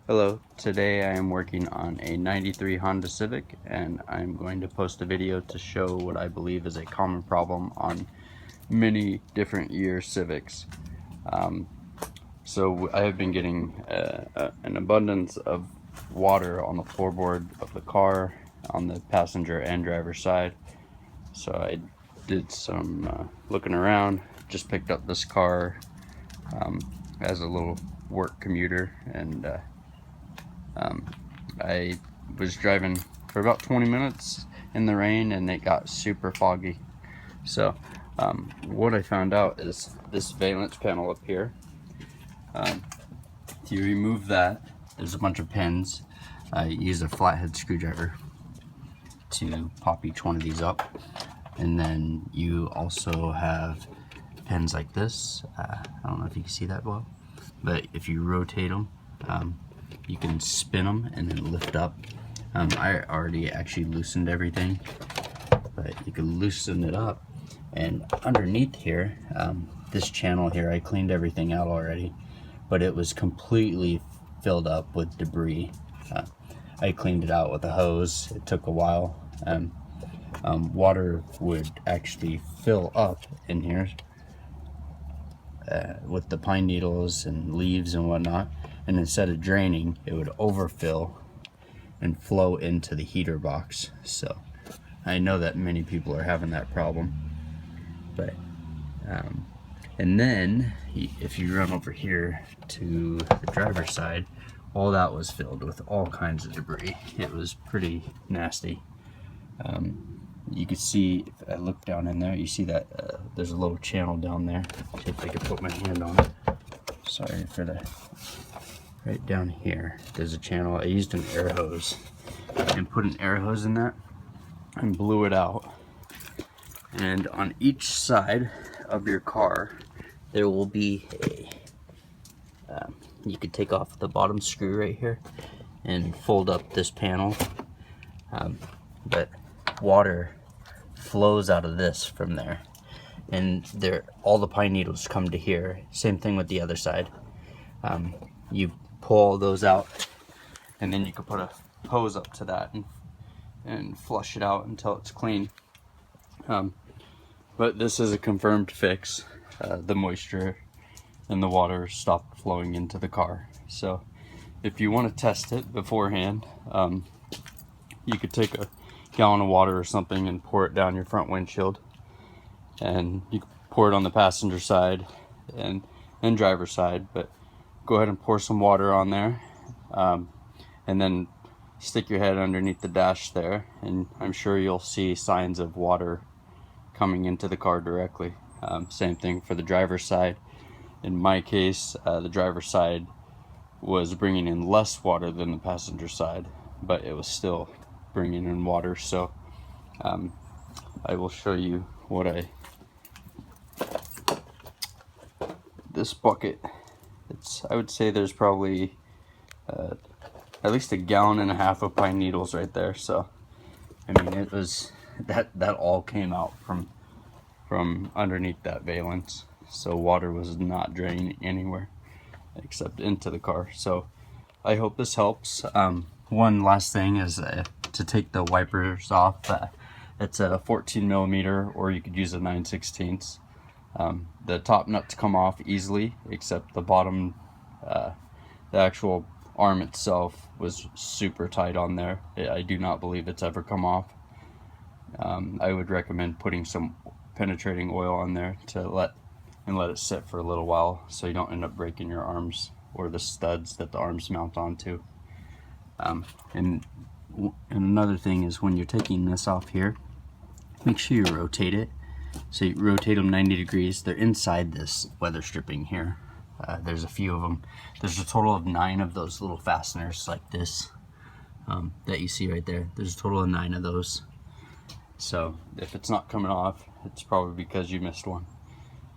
Hello, today I am working on a 93 Honda Civic and I'm going to post a video to show what I believe is a common problem on many different year Civics. So I have been getting an abundance of water on the floorboard of the car on the passenger and driver side. So I did some looking around, just picked up this car as a little work commuter, and I was driving for about 20 minutes in the rain and it got super foggy. So what I found out is this valence panel up here. To remove that, there's a bunch of pins. I use a flathead screwdriver to pop each one of these up. And then you also have pins like this. I don't know if you can see that well, but if you rotate them, you can spin them and then lift up. I already actually loosened everything, but you can loosen it up. And underneath here, this channel here, I cleaned everything out already, but it was completely filled up with debris. I cleaned it out with a hose. It took a while. Water would actually fill up in here with the pine needles and leaves and whatnot, and instead of draining, it would overfill and flow into the heater box. So I know that many people are having that problem, but and then if you run over here to the driver's side, all that was filled with all kinds of debris. It was pretty nasty. You can see, if I look down in there, you see that there's a little channel down there. See if I can put my hand on it. Sorry for the, right down here, there's a channel. I used an air hose and put an air hose in that and blew it out. And on each side of your car, there will be a, you could take off the bottom screw right here and fold up this panel. But water flows out of this from there, and there all the pine needles come to here. Same thing with the other side. You pull those out, and then you can put a hose up to that and flush it out until it's clean. But this is a confirmed fix. The moisture and the water stopped flowing into the car. So if you want to test it beforehand, you could take a gallon of water or something and pour it down your front windshield, and you can pour it on the passenger side and driver's side, but go ahead and pour some water on there, and then stick your head underneath the dash there, and I'm sure you'll see signs of water coming into the car directly. Same thing for the driver's side. In my case, the driver's side was bringing in less water than the passenger side, but it was still bringing in water. So I will show you what this bucket, I would say there's probably at least a gallon and a half of pine needles right there. So I mean, it was that all came out from underneath that valence. So water was not draining anywhere except into the car. So I hope this helps. One last thing is to take the wipers off. It's a 14 millimeter, or you could use a 9/16. The top nuts come off easily, except the bottom, the actual arm itself was super tight on there. I do not believe it's ever come off. I would recommend putting some penetrating oil on there to let it sit for a little while, so you don't end up breaking your arms or the studs that the arms mount onto. And another thing is, when you're taking this off here, make sure you rotate it. So you rotate them 90 degrees. They're inside this weather stripping here. There's a few of them. There's a total of 9 of those little fasteners like this that you see right there. There's a total of 9 of those. So if it's not coming off, it's probably because you missed one,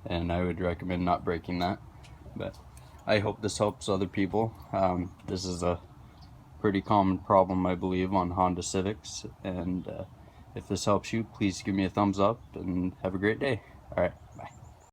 and I would recommend not breaking that. But I hope this helps other people. This is a pretty common problem, I believe, on Honda Civics, and if this helps you, please give me a thumbs up and have a great day. All right.